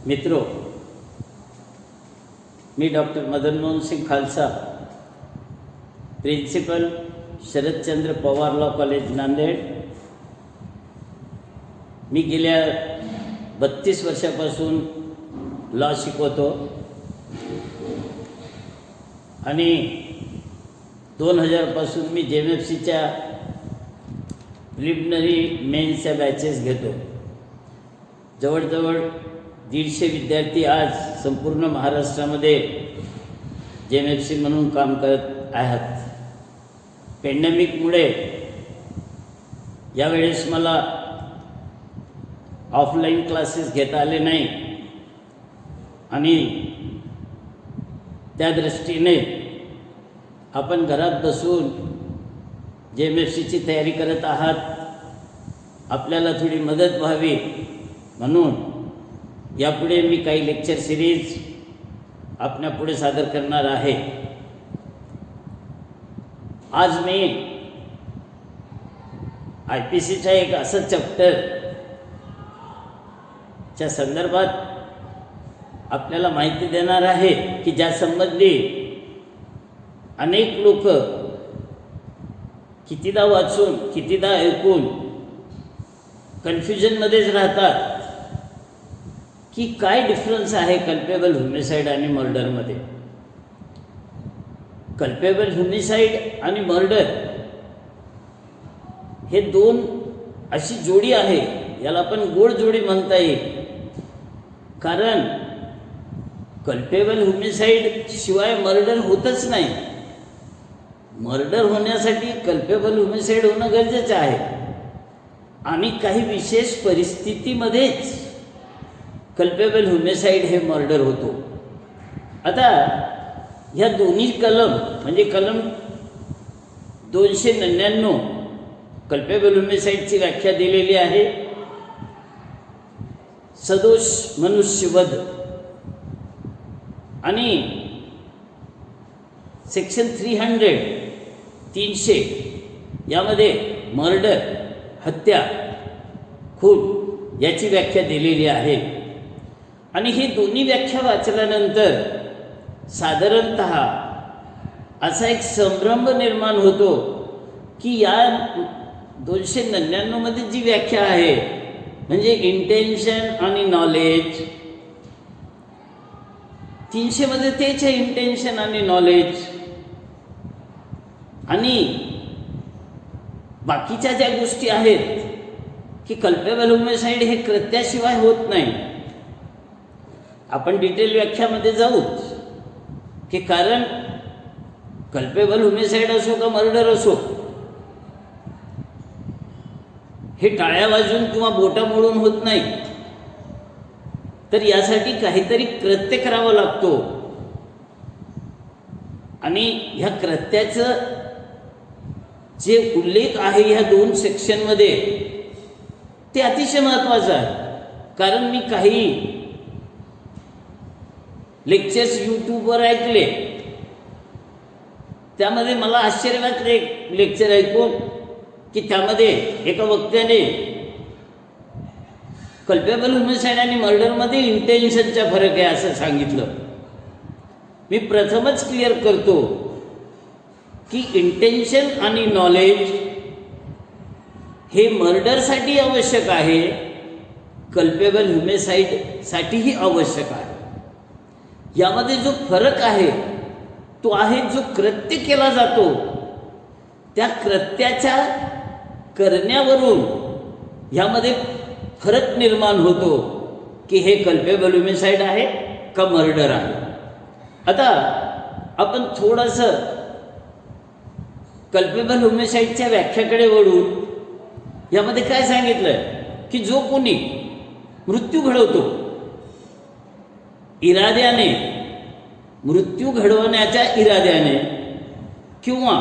मित्रों, मी doctor Madan Mohan Singh Khalsa, principal Sharadchandra Pawar law college Nanded. मी गेल्या 32 वर्षापासून लॉ शिकवतो आणि 2000 पासून मी JMFCच्या प्रिलिमिनरी मेन्सच्या बॅचेस घेतो। जवळजवळ 150 विद्यार्थी आज संपूर्ण महाराष्ट्रामध्ये JMFC म्हणून काम करत आहेत। पॅन्डेमिकमुळे यावेळेस मला ऑफलाईन क्लासेस घेता आले नाही आणि त्या दृष्टीने आपण घरात बसून JMFCची तयारी करत आहात, आपल्याला थोडी मदत व्हावी म्हणून यापुढे मी काही लेक्चर सिरीज आपल्यापुढे सादर करणार आहे। आज मी IPCच्या एक असं चॅप्टरच्या संदर्भात आपल्याला माहिती देणार आहे की ज्या संबंधी अनेक लोक कितीदा वाचून कितीदा ऐकून कन्फ्युजनमध्येच राहतात की काय डिफरन्स आहे कल्पेबल ह्युमिसाइड आणि मर्डरमध्ये। कल्पेबल ह्युमिसाइड आणि मर्डर हे दोन अशी जोडी आहे, याला आपण गोड जोडी म्हणता येईल, कारण कल्पेबल ह्युमिसाइड शिवाय मर्डर होतच नाही। मर्डर होण्यासाठी कल्पेबल ह्युमिसाइड होणं गरजेचं आहे आणि काही विशेष परिस्थितीमध्येच कल्पेबल ह्युमिसाइड हे मर्डर होतो। आता ह्या दोन्ही कलम म्हणजे कलम 299 कल्पेबल ह्युमिसाइडची व्याख्या दिलेली आहे, सदोष मनुष्यवध, आणि सेक्शन 300 यामध्ये मर्डर, हत्या, खून याची व्याख्या दिलेली आहे। आणि ही दोन्ही व्याख्या वाचल्यानंतर साधारणतः असा एक संभ्रम निर्माण होतो की या 299 मध्ये जी व्याख्या आहे म्हणजे इंटेन्शन आणि नॉलेज, 300 मध्ये तेच आहे इंटेन्शन आणि नॉलेज, आणि बाकीच्या ज्या गोष्टी आहेत की कल्पेबल ह्युमिसाइड हे कृत्याशिवाय होत नाही। आपण डिटेल व्याख्यामध्ये जाऊच की कारण कल्पेबल ह्युमिसाइड असो का मर्डर असो, हे टाळ्या वाजून किंवा बोटा मोडून होत नाही, तर यासाठी काहीतरी कृत्य करावं लागतो आणि ह्या कृत्याचं जे उल्लेख आहे ह्या 2 सेक्शनमध्ये ते अतिशय महत्त्वाचं आहे। कारण मी काही लेक्चर्स यूट्यूबवर ऐकले, त्यामध्ये मला आश्चर्य वाटले एक लेक्चर ऐकून की त्यामध्ये एका वक्त्याने कल्पेबल ह्युमिसाइड आणि मर्डरमध्ये इंटेन्शनचा फरक आहे असं सांगितलं। मी प्रथमच क्लिअर करतो की इंटेन्शन आणि नॉलेज हे मर्डरसाठी आवश्यक आहे, कल्पेबल ह्युमिसाइडसाठीही आवश्यक आहे। यामध्ये जो फरक आहे तो आहे जो कृत्य केला जातो त्या कृत्याच्या करण्यावरून यामध्ये फरक निर्माण होतो की हे कल्पेबल ह्युमिसाइड आहे का मर्डर आहे। आता आपण थोडंसं कल्पेबल ह्युमिसाइडच्या व्याख्याकडे वळून यामध्ये काय सांगितलं की जो कोणी मृत्यू घडवतो, इराद्याने मृत्यू घडवण्याच्या इराद्याने किंवा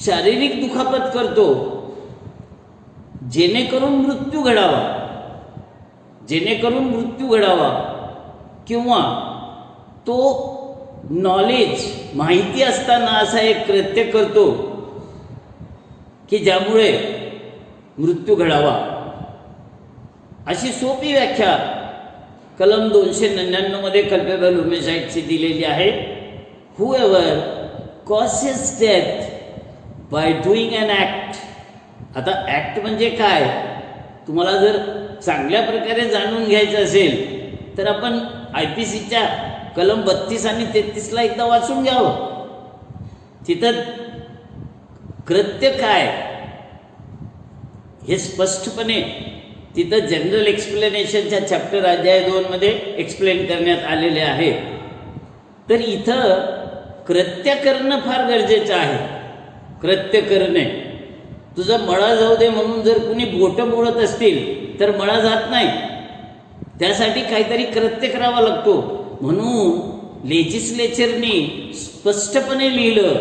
शारीरिक दुखापत करतो जेणेकरून मृत्यू घडावा किंवा तो नॉलेज माहिती असताना असा एक कृत्य करतो की ज्यामुळे मृत्यू घडावा, अशी सोपी व्याख्या कलम 299 मध्ये कल्पेबल होमिसाइडची दिलेली आहे. Whoever causes death by doing an act. आता ॲक्ट म्हणजे काय तुम्हाला जर चांगल्या प्रकारे जाणून घ्यायचं असेल तर आपण IPCच्या कलम 32 आणि 33ला एकदा वाचून घ्यावं. तिथं कृत्य काय हे स्पष्टपणे तिथं जनरल एक्सप्लेनेशनच्या चॅप्टर अध्याय 2 मध्ये एक्सप्लेन करण्यात आलेले आहे. तर इथं कृत्य करणं फार गरजेचं आहे. कृत्य करणे, तुझा मळा जाऊ दे म्हणून जर कुणी बोटं बोळत असतील तर मळा जात नाही. त्यासाठी काहीतरी कृत्य करावा लागतो. म्हणून लेजिस्लेचरनी स्पष्टपणे लिहिलं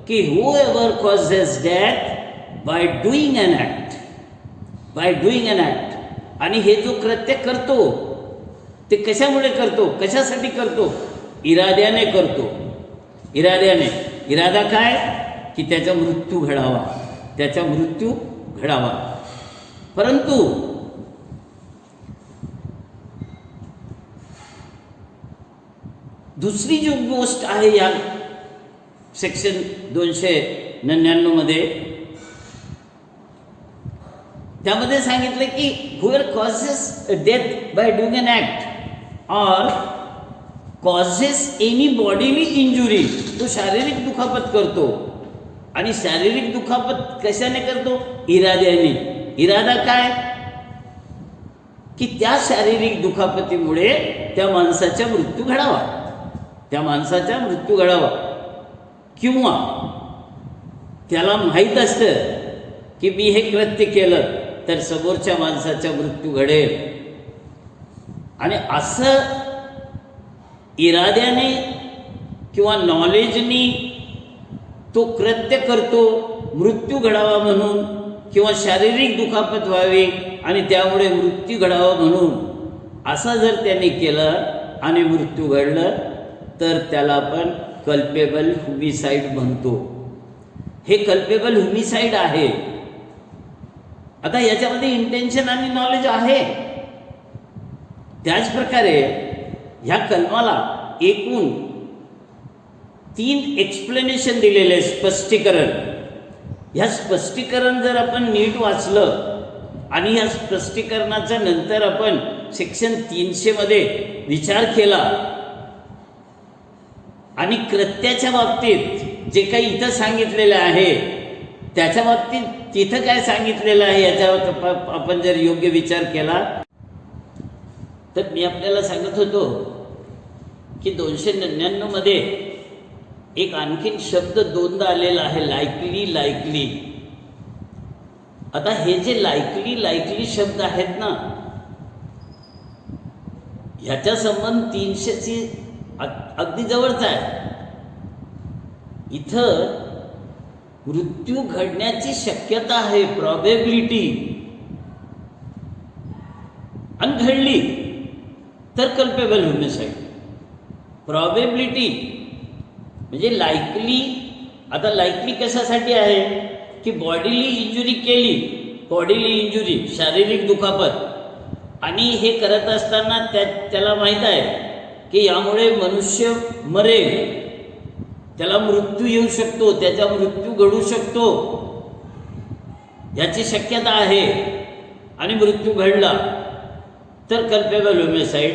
की whoever causes death by doing an act, by doing an act. आणि हे जो कृत्य करतो ते कशामुळे करतो, कशासाठी करतो? इराद्याने करतो. इराद्याने. इरादा काय की त्याचा मृत्यू घडावा, त्याचा मृत्यू घडावा. परंतु दुसरी जो गोष्ट आहे या सेक्शन 299 मध्ये, त्यामध्ये सांगितलं की whoever causes death by doing an act or causes any bodily injury. तो शारीरिक दुखापत करतो. आणि शारीरिक दुखापत कशाने करतो? इराद्याने. इरादा काय की त्या शारीरिक दुखापतीमुळे त्या माणसाचा मृत्यू घडावा, त्या माणसाचा मृत्यू घडावा. किंवा त्याला माहीत असतं की मी हे कृत्य केलं तर समोरच्या माणसाचा मृत्यू घडेल. आणि असं इराद्याने किंवा नॉलेजनी तो कृत्य करतो मृत्यू घडावा म्हणून, किंवा शारीरिक दुखापत व्हावी आणि त्यामुळे मृत्यू घडावा म्हणून. असं जर त्याने केलं आणि मृत्यू घडलं तर त्याला आपण कल्पेबल होमिसाइड म्हणतो. हे कल्पेबल होमिसाइड आहे. आता याच्यामध्ये इंटेन्शन आणि नॉलेज आहे. त्याचप्रकारे ह्या कलमाला एकूण 3 एक्सप्लेनेशन दिलेले, स्पष्टीकरण. ह्या स्पष्टीकरण जर आपण नीट वाचलं आणि या स्पष्टीकरणाच्या नंतर आपण सेक्शन 300 मध्ये विचार केला आणि कृत्याच्या बाबतीत जे काही इथं सांगितलेलं आहे त्याच्या बाबतीत तिथं काय सांगितलेलं आहे याच्यावर आपण जर योग्य विचार केला तर मी आपल्याला सांगत होतो की 299 मध्ये एक आणखीन शब्द दोनदा आलेला आहे, लायकली. लायकली. आता हे जे लायकली लायकली शब्द आहेत ना, ह्याचा संबंध 300ची अगदी जवळचा आहे. इथं मृत्यू घडण्याची शक्यता आहे, प्रॉबेबिलिटी. आणि घडली तर कल्पेबल होमिसाइड. प्रॉबेबिलिटी म्हणजे लायकली. आता लायकली कशासाठी आहे की बॉडीली इंजुरी केली, बॉडीली इंजुरी, शारीरिक दुखापत. आणि हे करत असताना त्याला माहीत आहे की यामुळे मनुष्य मरेल, त्याला मृत्यू येऊ शकतो, त्याचा मृत्यू घडू शकतो, याची शक्यता आहे आणि मृत्यू घडला तर कल्पेबल होमिसाइड.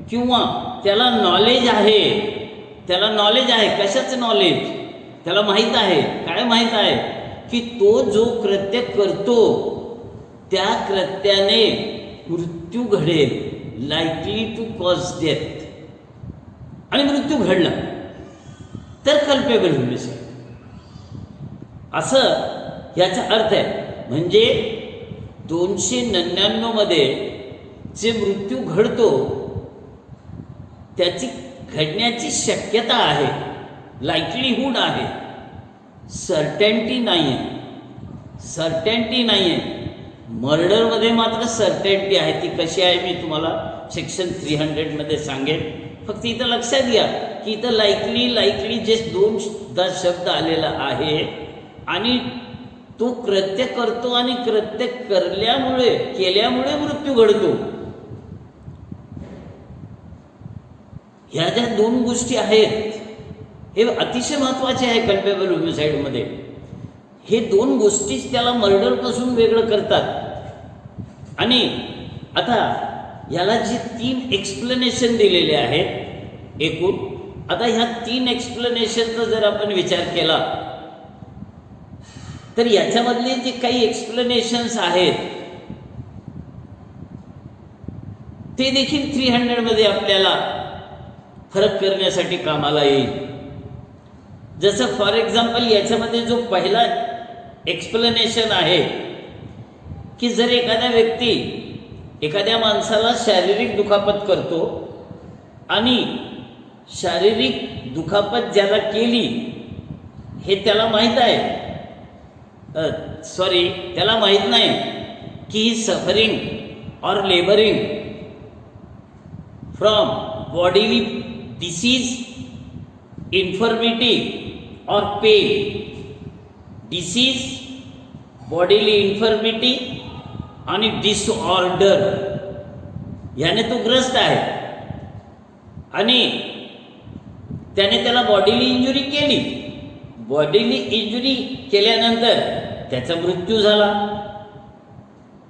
किंवा त्याला नॉलेज आहे, त्याला नॉलेज आहे. कशाचं नॉलेज? त्याला माहीत आहे. काय माहीत आहे? की तो जो कृत्य करतो त्या कृत्याने मृत्यू घडेल, लायकली टू कॉज डेथ, आणि मृत्यू घडला तर कल्पेबल होमिसाइड. असं याचा अर्थ आहे. म्हणजे 299 मध्ये जे मृत्यू घडतो त्याची घडण्याची शक्यता आहे, लायकलीहूड आहे, सर्टेंटी नाही आहे. सर्टेंटी नाही आहे. मर्डरमध्ये मात्र सर्टेंटी आहे. ती कशी आहे मी तुम्हाला सेक्शन 300 मध्ये सांगेन. फक्त इथं लक्षात घ्या की इथं लायकली लायकली जे 2दा शब्द आलेला आहे आणि तो कृत्य करतो आणि कृत्य केल्यामुळे मृत्यू घडतो. ह्या ज्या दोन गोष्टी आहेत हे अतिशय महत्त्वाचे आहे कल्पेबल होमिसाईडमध्ये. हे दोन गोष्टीच त्याला मर्डरपासून वेगळं करतात. आणि आता याला जे 3 एक्सप्लेनेशन दिलेले आहेत एकूण, आता ह्या 3 एक्सप्लेनेशनचा जर आपण विचार केला तर याच्यामधले जे काही एक्सप्लेनेशन्स आहेत ते देखील 300 मध्ये आपल्याला फरक करण्यासाठी कामाला येईल. जसं फॉर एक्झाम्पल याच्यामध्ये जो पहिला एक्सप्लेनेशन आहे की जर एखादा व्यक्ती एखाद्या माणसाला शारीरिक दुखापत करतो आणि शारीरिक दुखापत ज्याला केली हे त्याला माहीत आहे, त्याला माहीत नाही की ही सफरिंग और labouring from bodily disease, infirmity और पेन. डिसीज, बॉडीली इन्फर्मिटी आणि डिसऑर्डर याने तो ग्रस्त आहे आणि त्याने त्याला बॉडीली इंजुरी केली. बॉडीली इंजुरी केल्यानंतर त्याचा मृत्यू झाला.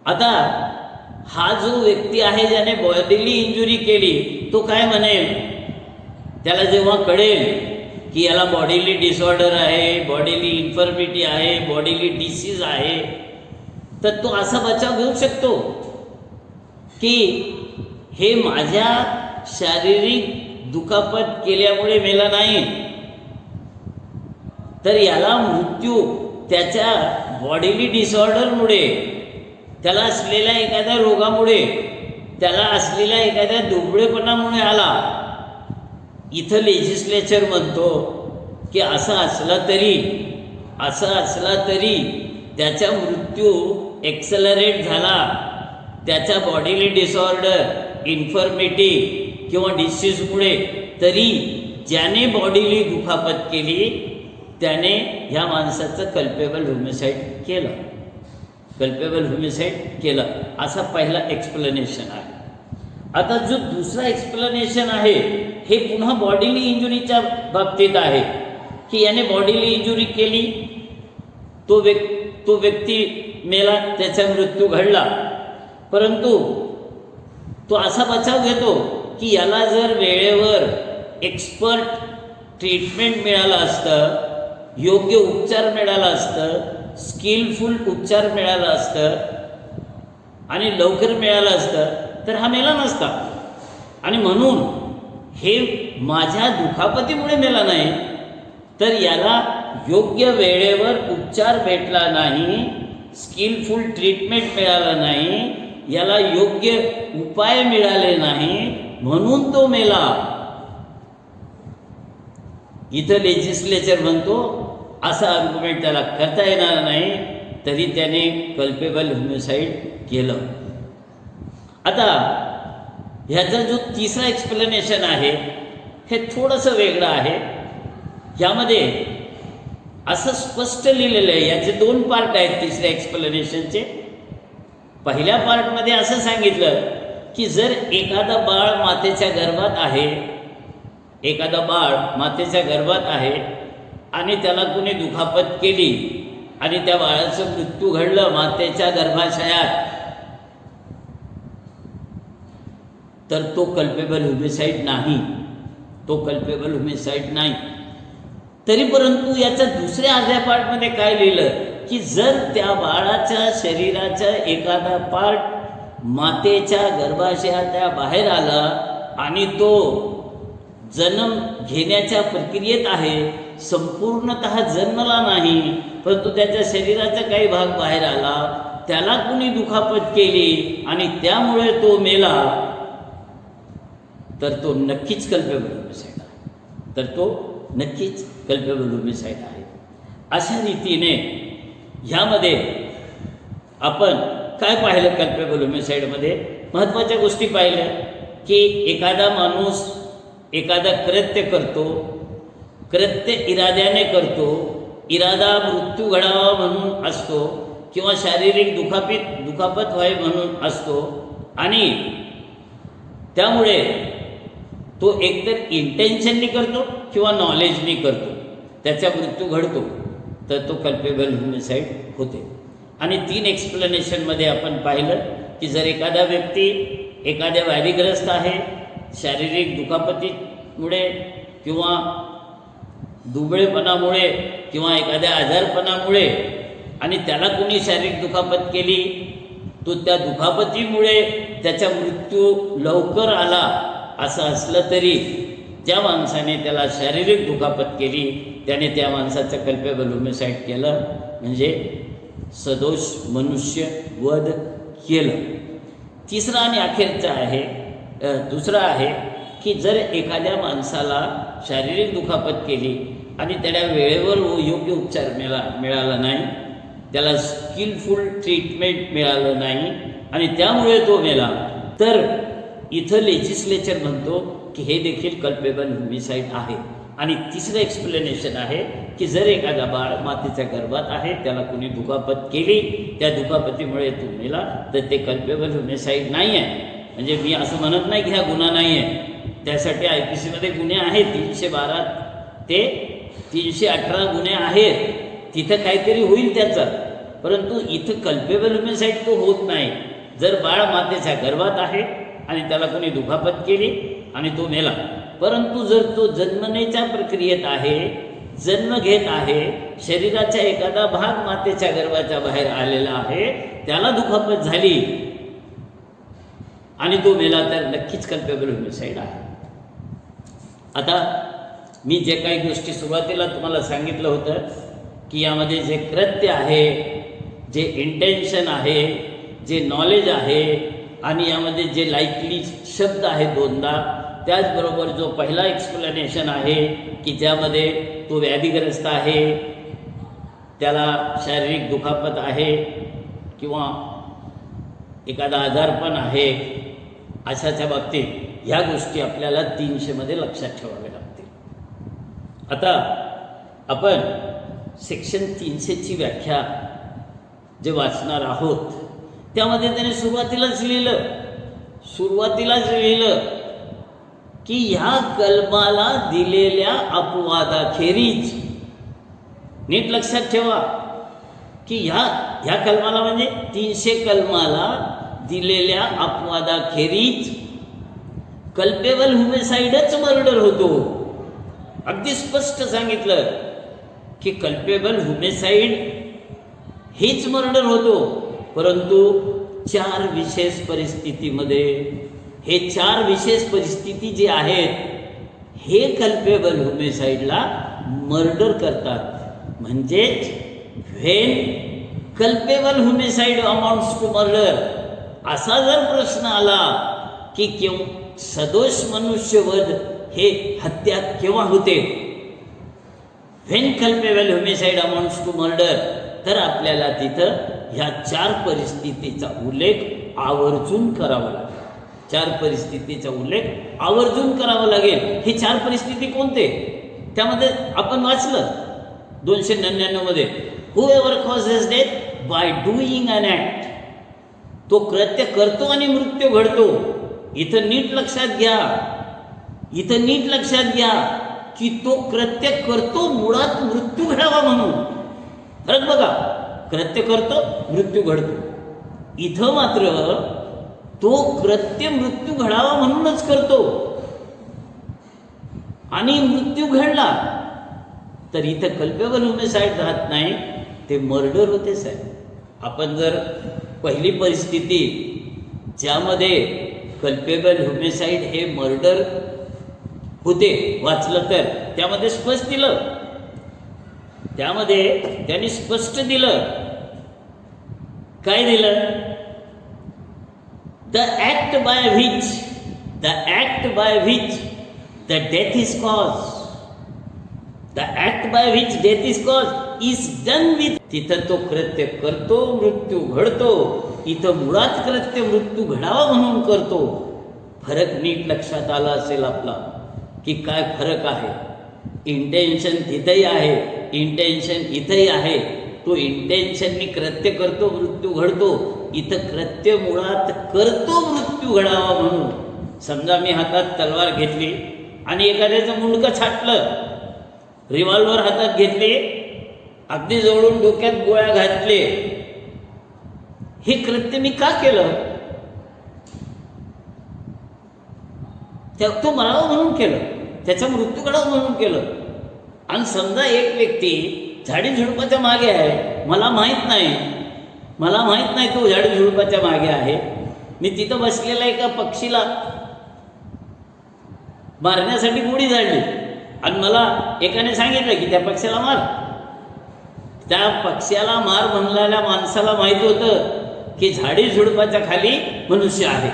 आता हा जो व्यक्ती आहे ज्याने बॉडीली इंजुरी केली तो काय म्हणेल, त्याला जेव्हा कळेल की याला बॉडीली डिसऑर्डर आहे, बॉडीली इन्फर्मिटी आहे, बॉडीली डिसीज आहे, तर तो असा बचाव घेऊ शकतो की हे माझ्या शारीरिक दुखापत केल्यामुळे मेला नाही, तर याला मृत्यू त्याच्या बॉडीली डिसऑर्डरमुळे, त्याला असलेल्या एखाद्या रोगामुळे, त्याला असलेल्या एखाद्या दुबळेपणामुळे आला. इथं लेजिस्लेचर म्हणतो की असं असला तरी त्याचा मृत्यू एक्सेलरेट झाला, त्याच्या बॉडीली डिसऑर्डर, इन्फर्मिटी किंवा डिसीजमुळे, तरी ज्याने बॉडीली दुखापत केली त्याने ह्या माणसाचं कल्पेबल होमिसाईड केलं. असा पहिला एक्सप्लेनेशन आहे. आता जो दुसरा एक्सप्लेनेशन आहे हे पुन्हा बॉडीली इंजुरीच्या बाबतीत आहे की याने बॉडीली इंजुरी केली, तो व्यक्ती मेला, त्याचा मृत्यू घडला, परंतु तो असा बचाव घेतो की याला जर वेळेवर एक्सपर्ट ट्रीटमेंट मिळालं असतं, योग्य उपचार मिळाला असतं, स्किलफुल उपचार मिळाला असतं आणि लवकर मिळालं असतं तर हा मेला नसता. आणि म्हणून हे माझ्या दुखापतीमुळे मेला नाही, तर याला योग्य वेळेवर उपचार भेटला नाही, स्किलफुल ट्रीटमेंट मिळालं नाही, याला योग्य उपाय मिळाले नाही, म्हणून तो मेला. इथं लेजिस्लेचर म्हणतो असा आर्ग्युमेंट त्याला करता येणार नाही, तरी त्याने कल्पेबल होमिसाईड केलं. आता ह्याचा जो तिसरा एक्सप्लेनेशन आहे हे थोडंसं वेगळं आहे. यामध्ये असं स्पष्ट लिहिलेलं आहे, याचे 2 पार्ट आहेत तिसऱ्या एक्सप्लेनेशनचे. पहिल्या पार्टमध्ये असं सांगितलं की जर एखादा बाळ मातेच्या गर्भात आहे आणि त्याला कुणी दुखापत केली आणि त्या बाळाचं मृत्यू घडलं मातेच्या गर्भाशयात, तर तो कल्पेबल होमिसाईड नाही. तरी परंतु याच्या दुसऱ्या अर्ध्या पार्टमध्ये काय लिहिलं की जर त्या बाळाच्या शरीराचा एखादा पार्ट मातेच्या गर्भाशयाच्या बाहेर आला आणि तो जन्म घेण्याच्या प्रक्रियेत आहे, संपूर्णतः जन्मला नाही, परंतु त्याच्या शरीराचा काही भाग बाहेर आला, त्याला कुणी दुखापत केली आणि त्यामुळे तो मेला, तर तो नक्कीच कल्पेबल होमिसाईड आहे. अशा रीतीने ह्यामध्ये आपण काय पाहिलं कल्पेबल होमिसाईडमध्ये? महत्त्वाच्या गोष्टी पाहिल्या की एखादा माणूस एखादा कृत्य करतो, कृत्य इराद्याने करतो, इरादा मृत्यू घडावा म्हणून असतो किंवा शारीरिक दुखापत व्हावी म्हणून असतो, आणि त्यामुळे तो एकतर इंटेन्शननी करतो किंवा नॉलेजनी करतो, त्याचा मृत्यू घडतो, तर तो कल्पेबल होमिसाईड होते. आणि 3 एक्सप्लेनेशनमध्ये आपण पाहिलं की जर एखादा व्यक्ती एखाद्या व्याधीग्रस्त आहे, शारीरिक दुखापतीमुळे किंवा दुबळेपणामुळे किंवा एखाद्या आजारपणामुळे आणि त्याला कोणी शारीरिक दुखापत केली, तो त्या दुखापतीमुळे त्याचा मृत्यू लवकर आला असं असलं तरी ज्या माणसाने त्याला शारीरिक दुखापत केली त्याने त्या माणसाचं कल्पेबल होमिसाईड केलं, म्हणजे सदोष मनुष्य वध केलं. तिसरा आणि अखेरचा आहे, दुसरा आहे की जर एखाद्या माणसाला शारीरिक दुखापत केली आणि त्याला वेळेवर योग्य उपचार मिळाला नाही, त्याला स्किलफुल ट्रीटमेंट मिळालं नाही आणि त्यामुळे तो मेला, तर इथं लेजिस्लेचर म्हणतो की हे देखील कल्पेबल होमिसाईड आहे. आणि तिसरं एक्सप्लेनेशन आहे की जर एखादा बाळ मातेच्या गर्भात आहे, त्याला कोणी दुखापत केली, त्या दुखापतीमुळे तो मेला, तर ते कल्पेबल होमिसाईड नाही आहे. म्हणजे मी असं म्हणत नाही की हा गुन्हा नाही आहे, त्यासाठी IPC मध्ये गुन्हे आहेत, 312 ते 318 गुन्हे आहेत, तिथं काहीतरी होईल त्याचं. परंतु इथं कल्पेबल होमिसाईड तो होत नाही. जर बाळ मातेच्या गर्भात आहे आणि त्याला कोणी दुखापत केली आणि तो मेला, परंतु जर तो जन्मण्याच्या प्रक्रियेत आहे, जन्म घेत आहे, शरीराचा एखादा भाग मातेच्या गर्भाच्या बाहेर आलेला आहे, त्याला दुखापत झाली आणि तो मेला, तर नक्कीच कल्पेबल होमिसाईड आहे. आता मी जे काही गोष्टी सुरुवातीला तुम्हाला सांगितलं होतं की यामध्ये जे कृत्य आहे, जे इंटेन्शन आहे, जे नॉलेज आहे आणि यामध्ये जे लाईकली शब्द आहे 2दा, त्याचबरोबर जो पहिला एक्सप्लेनेशन आहे की ज्यामध्ये तो व्याधीग्रस्त आहे, त्याला शारीरिक दुखापत आहे किंवा एखादा आजारपण आहे, अशाच्या बाबतीत ह्या गोष्टी आपल्याला 300 मध्ये लक्षात ठेवाव्या लागतील. आता आपण सेक्शन 300ची व्याख्या जे वाचणार आहोत त्यामध्ये त्याने सुरुवातीलाच लिहिलं की ह्या कलमाला दिलेल्या अपवादाखेरीज, नीट लक्षात ठेवा की ह्या कलमाला म्हणजे 300 कलमाला दिलेल्या अपवादाखेरीज कल्पेबल होमिसाईडच मर्डर होतो. अगदी स्पष्ट सांगितलं की कल्पेबल होमिसाईड हेच मर्डर होतो, परंतु 4 विशेष परिस्थितीमध्ये, हे 4 विशेष परिस्थिती जे आहेत हे कल्पेबल होमिसाईडला मर्डर करतात. म्हणजेच when culpable homicide amounts to murder, असा जर प्रश्न आला की सदोष मनुष्यवध हे हत्या केव्हा होते, when culpable homicide amounts to murder, तर आपल्याला तिथं ह्या 4 परिस्थितीचा उल्लेख आवर्जून करावा लागेल. 4 परिस्थितीचा उल्लेख आवर्जून करावा लागेल. हे 4 परिस्थिती कोणते, त्यामध्ये आपण वाचलं 299 मध्ये, whoever causes death by doing an act, तो कृत्य करतो आणि मृत्यू घडतो. इथं नीट लक्षात घ्या की तो कृत्य करतो मुळात मृत्यू घडावा म्हणून. फरक बघा, कृत्य करतो मृत्यू घडतो. इथं मात्र तो कृत्य मृत्यू घडावा म्हणूनच करतो आणि मृत्यू घडला तर इथं कल्पेबल होमिसाईड राहत नाही, ते मर्डर होते साहेब. आपण जर पहिली परिस्थिती ज्यामध्ये कल्पेबल होमिसाईड हे मर्डर होते वाचलं तर त्यामध्ये स्पष्ट दिलं, त्यामध्ये त्यांनी स्पष्ट दिलं, काय दिलं, the act by which the death is cause, the act by which death is cause is done with, तिथं तो कृत्य करतो मृत्यू घडतो, इथं मुळात कृत्य मृत्यू घडावा म्हणून करतो. फरक नीट लक्षात आला असेल आपला की काय फरक आहे. इंटेन्शन तिथंही आहे, इंटेन्शन इथंही आहे. तो इंटेन्शननी कृत्य करतो मृत्यू घडतो, इथं कृत्य मुळात करतो मृत्यू घडावा म्हणून. समजा मी हातात तलवार घेतली आणि एखाद्याचं मुंडकं छाटलं, रिव्हॉल्वर हातात घेतले, अगदी जवळून डोक्यात गोळ्या घातले, हे कृत्य मी का केलं? तो मरावा म्हणून केलं, त्याचा मृत्यू घडावा म्हणून केलं. आणि समजा एक व्यक्ती झाडी झुडपाच्या मागे आहे, मला माहीत नाही तो झाडी झुडपाच्या मागे आहे, मी तिथं बसलेला एका पक्षीला मारण्यासाठी गोळी झाडली आणि मला एकाने सांगितलं की त्या पक्षाला मार. त्या पक्षाला मार म्हणलेल्या माणसाला माहित होतं की झाडी झुडपाच्या खाली मनुष्य आहे.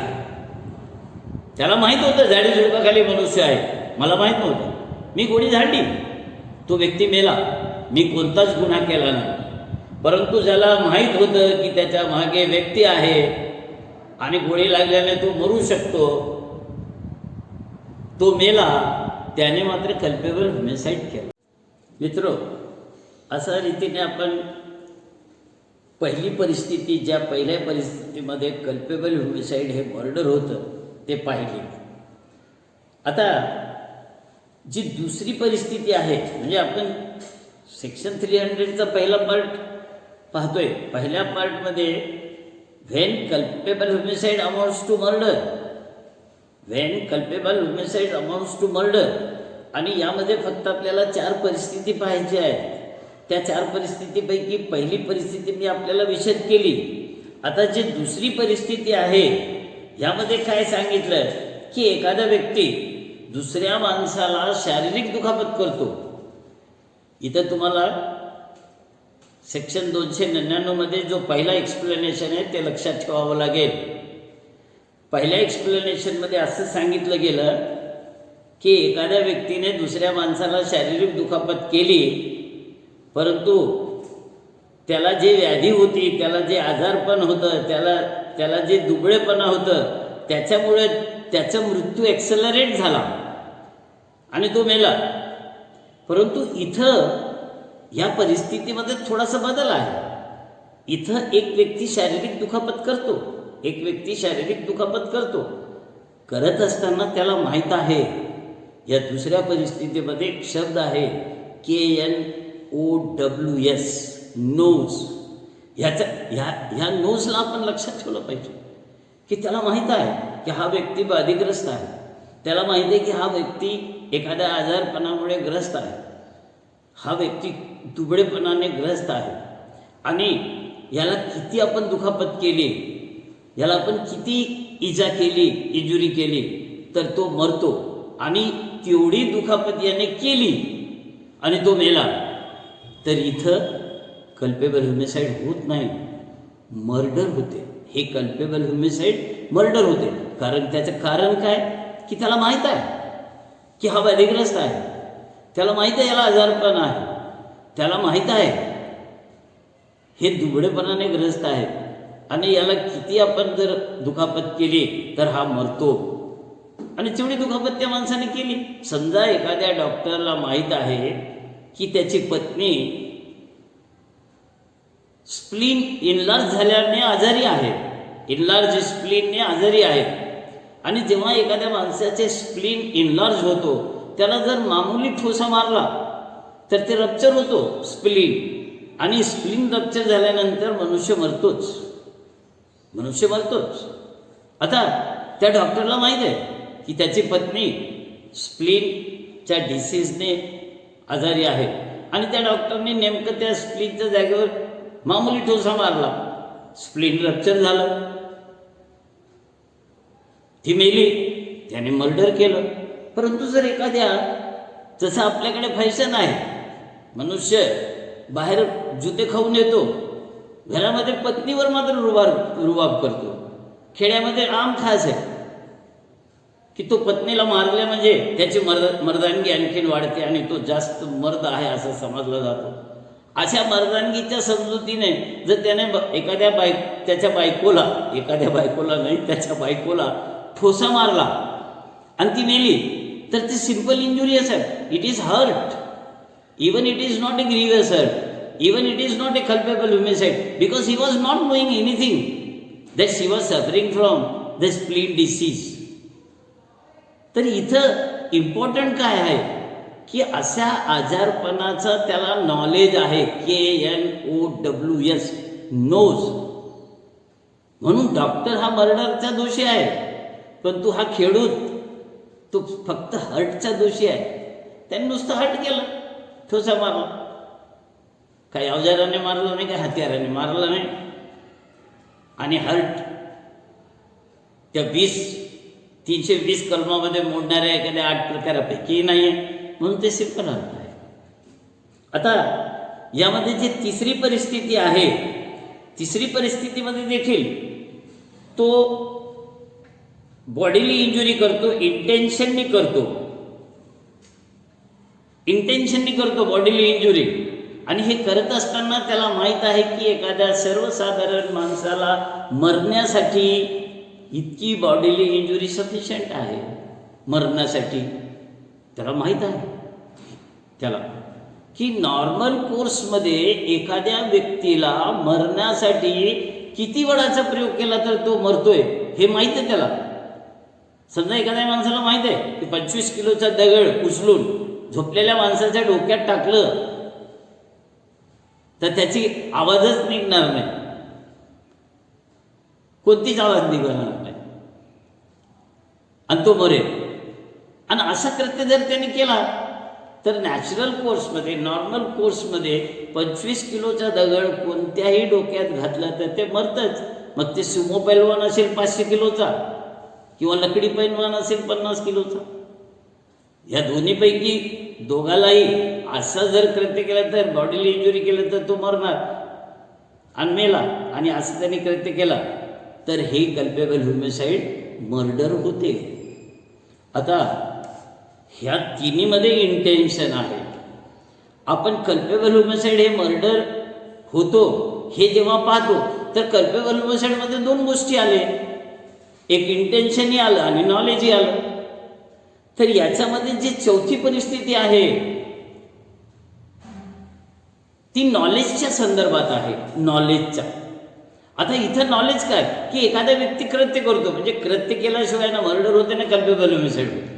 त्याला माहित होतं झाडी झुडपाखाली मनुष्य आहे, मला माहित नव्हतं. मी गोळी झाडली, तो व्यक्ती मेला, मी कोणताच गुन्हा केला नाही. परंतु ज्याला माहीत होतं की त्याच्या मागे व्यक्ती आहे आणि गोळी लागल्याने तो मरू शकतो, तो मेला, त्याने मात्र कल्पेबल होमिसाईड केलं. मित्रो, अशा रीतीने आपण पहिल्या परिस्थितीमध्ये कल्पेबल होमिसाईड हे मर्डर होतं ते पाहिले. आता जी दुसरी परिस्थिती आहे, म्हणजे आपण सेक्शन 300चा पहिला पार्ट पाहतोय. पहिल्या पार्टमध्ये when culpable homicide amounts to murder, आणि यामध्ये फक्त आपल्याला 4 परिस्थिती पाहायची आहेत. त्या 4 परिस्थितीपैकी पहिली परिस्थिती मी आपल्याला विशद केली. आता जी दुसरी परिस्थिती आहे, यामध्ये काय सांगितलं की एखादा व्यक्ती दुसऱ्या माणसाला शारीरिक दुखापत करतो. इथं तुम्हाला सेक्शन 299 मध्ये जो पहिला एक्सप्लेनेशन आहे ते लक्षात ठेवावं लागेल. पहिल्या एक्सप्लेनेशनमध्ये असं सांगितलं गेलं की एखाद्या व्यक्तीने दुसऱ्या माणसाला शारीरिक दुखापत केली, परंतु त्याला जे व्याधी होती, त्याला जे आजारपण होतं, त्याला जे दुबळेपणा होतं, त्याच्यामुळे त्याचा मृत्यू ॲक्सेलरेट झाला आणि तो मेला. परंतु इथं या परिस्थितीमध्ये थोडासा बदल आहे. इथं एक व्यक्ती शारीरिक दुखापत करतो. करत असताना त्याला माहीत आहे, या दुसऱ्या परिस्थितीमध्ये एक शब्द आहे KNOWS, नोज. ह्या नोजला आपण लक्षात ठेवलं पाहिजे की त्याला माहीत आहे की हा व्यक्ती बाधिग्रस्त आहे, त्याला माहिती आहे की हा व्यक्ती एखाद्या आजारपणामुळे ग्रस्त आहे, हा व्यक्ती दुबळेपणाने ग्रस्त आहे, आणि याला किती आपण दुखापत केली, याला आपण किती इंजुरी केली तर तो मरतो. आणि तेवढी दुखापत याने केली आणि तो मेला, तर इथं कल्पेबल होमिसाईड होत नाही, मर्डर होते. हे कल्पेबल होमिसाईड मर्डर होते. त्याचं कारण काय की त्याला माहीत आहे की हा व्याधिग्रस्त आहे, त्याला माहीत आहे याला आजारपण आहे, त्याला माहीत आहे हे दुबळेपणाने ग्रस्त आहे, आणि याला किती आपण जर दुखापत केली तर हा मरतो. आणि तेवढी दुखापत त्या माणसाने केली. समजा एखाद्या डॉक्टरला माहीत आहे की त्याची पत्नी स्प्लीन इनलार्ज झाल्याने आजारी आहे, इनलार्ज स्प्लीनने आजारी आहे, आणि जेव्हा एखाद्या माणसाचे स्प्लीन इनलार्ज होतो, त्याला जर मामूली ठोसा मारला तर ते रप्चर होतो स्प्लीन, आणि स्प्लीन रप्चर झाल्यानंतर मनुष्य मरतोच. आता त्या डॉक्टरला माहीत आहे की त्याची पत्नी स्प्लीनच्या डिसीजने आजारी आहे, आणि त्या डॉक्टरने नेमकं त्या स्प्लीनच्या जागेवर मामूली ठोसा मारला, स्प्लीन रप्चर झालं, ती मेली, त्याने मर्डर केलं. परंतु जर एखाद्या, जसं आपल्याकडे फॅशन आहे, मनुष्य बाहेर जुते खाऊन येतो, घरामध्ये पत्नीवर मात्र रुबाब करतो. खेड्यामध्ये आम खास आहे की तो पत्नीला मारल्या म्हणजे त्याची मर्दानगी आणखीन वाढते आणि तो जास्त मर्द आहे असं समजलं जातो. अशा मर्दानगीच्या समजुतीने जर त्याने त्याच्या बायकोला ठोसा मारला आणि ती मेली, तर ती सिंपल इंजुरियस आहे. It is hurt, even it is not a grievous hurt, even it is not a culpable homicide, because he was not knowing anything that she was suffering from the spleen disease. तर इथं important काय आहे की अशा आजारपणाचं त्याला knowledge आहे, KNOWS, knows. म्हणून doctor हा मर्डरचा दोषी आहे, परंतु हा खेडूत तो फक्त हर्टचा दोषी आहे. त्याने नुसतं हर्ट केलं, ठोसा मारला, काही अवजाराने मारलं नाही, काही हत्याराने मारलं नाही. आणि हर्ट त्या 320 कलमामध्ये मोडणाऱ्या एखाद्या 8 प्रकारापैकी नाही आहे, म्हणून ते सिंपल हर्ट आहे. आता यामध्ये जी तिसरी परिस्थिती आहे, तिसरी परिस्थितीमध्ये देखील तो बॉडीली इंजुरी करतो, इंटेन्शननी करतो बॉडीली इंजुरी. आणि हे करत असताना त्याला माहीत आहे की एखाद्या सर्वसाधारण माणसाला मरण्यासाठी इतकी बॉडीली इंजुरी सफिशियंट आहे. मरण्यासाठी त्याला माहीत आहे त्याला की नॉर्मल कोर्समध्ये एखाद्या व्यक्तीला मरण्यासाठी किती वेळाचा प्रयोग केला तर तो मरतोय हे माहीत आहे त्याला. समजा एखाद्या माणसाला माहीत आहे की 25 किलोचा दगड उचलून झोपलेल्या माणसाच्या डोक्यात टाकलं तर त्याची आवाजच निघणार नाही, कोणतीच आवाज निघणार नाही आणि तो मरेल. आणि असं कृत्य जर त्याने केला तर नॅचरल कोर्समध्ये, नॉर्मल कोर्समध्ये 25 किलोचा दगड कोणत्याही डोक्यात घातला तर ते मरतच. मग ते सुमो पैलवान असेल 500 किलोचा किंवा लकडी पैलवान असेल 50 किलोचा, या दोन्हीपैकी दोघालाही असं जर कृत्य केलं तर बॉडीला इंजुरी केलं तर तो मरणार आणि मेला. आणि असं त्यांनी कृत्य केला तर हे कल्पेबल होमिसाईड मर्डर होते. आता ह्या तिन्हीमध्ये इंटेन्शन आहे. आपण कल्पेबल होमिसाईड हे मर्डर होतो हे जेव्हा पाहतो तर कल्पेबल होमिसाईडमध्ये 2 गोष्टी आले, एक इंटेन्शनही आलं आणि नॉलेजही आलं. तर याच्यामध्ये जी चौथी परिस्थिती आहे ती नॉलेजच्या संदर्भात आहे, नॉलेजच्या. आता इथं नॉलेज काय की एखादा व्यक्ती कृत्य करतो, म्हणजे कृत्य केल्याशिवाय ना मर्डर होते ना कल्पेबल होमिसाईड होते.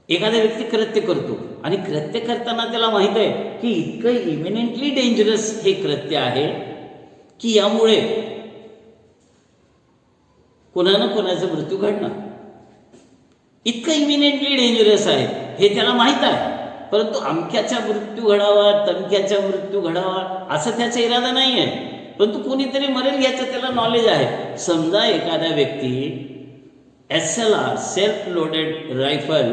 एखादा व्यक्ती कृत्य करतो आणि कृत्य करताना त्याला माहीत आहे की इतकं इमिनेंटली डेंजरस हे कृत्य आहे की यामुळे कोणाला कोणाचा मृत्यू घडणार, इतकं इमिनेंटली डेंजरस आहे हे त्याला माहीत आहे. परंतु अमक्याचा मृत्यू घडावा, तमक्याचा मृत्यू घडावा असं त्याचा इरादा नाही आहे, परंतु कोणीतरी मरेल याचं त्याला नॉलेज आहे. समजा एखादा व्यक्ती SLR, self loaded rifle,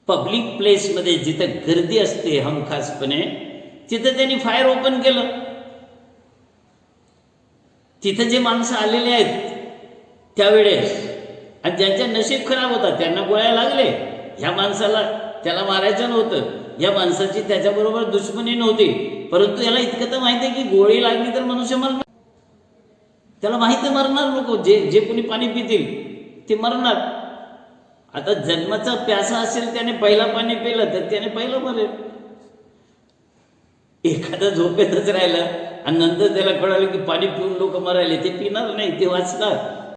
public प्लेसमध्ये जिथं गर्दी असते हमखासपणे तिथं त्यांनी फायर ओपन केलं. तिथं जे माणसं आलेले आहेत त्यावेळेस आणि ज्यांच्या नशीब खराब होता त्यांना गोळ्या लागले, ह्या माणसाला त्याला मारायचं नव्हतं, या माणसाची त्याच्याबरोबर दुश्मनी नव्हती, परंतु याला इतकं तर माहिती आहे की गोळी लागली तर मनुष्य मरणार. त्याला माहिती मरणार लोक, जे कोणी पाणी पितील ते मरणार. आता जन्माचा प्यासा असेल त्याने पहिला पाणी पिलं तर त्याने पहिलं मरेल. एखादा झोपेतच राहिला आणि नंतर त्याला कळालं की पाणी पिऊन लोक मरायले, ते पिणार नाही, ते वाचणार.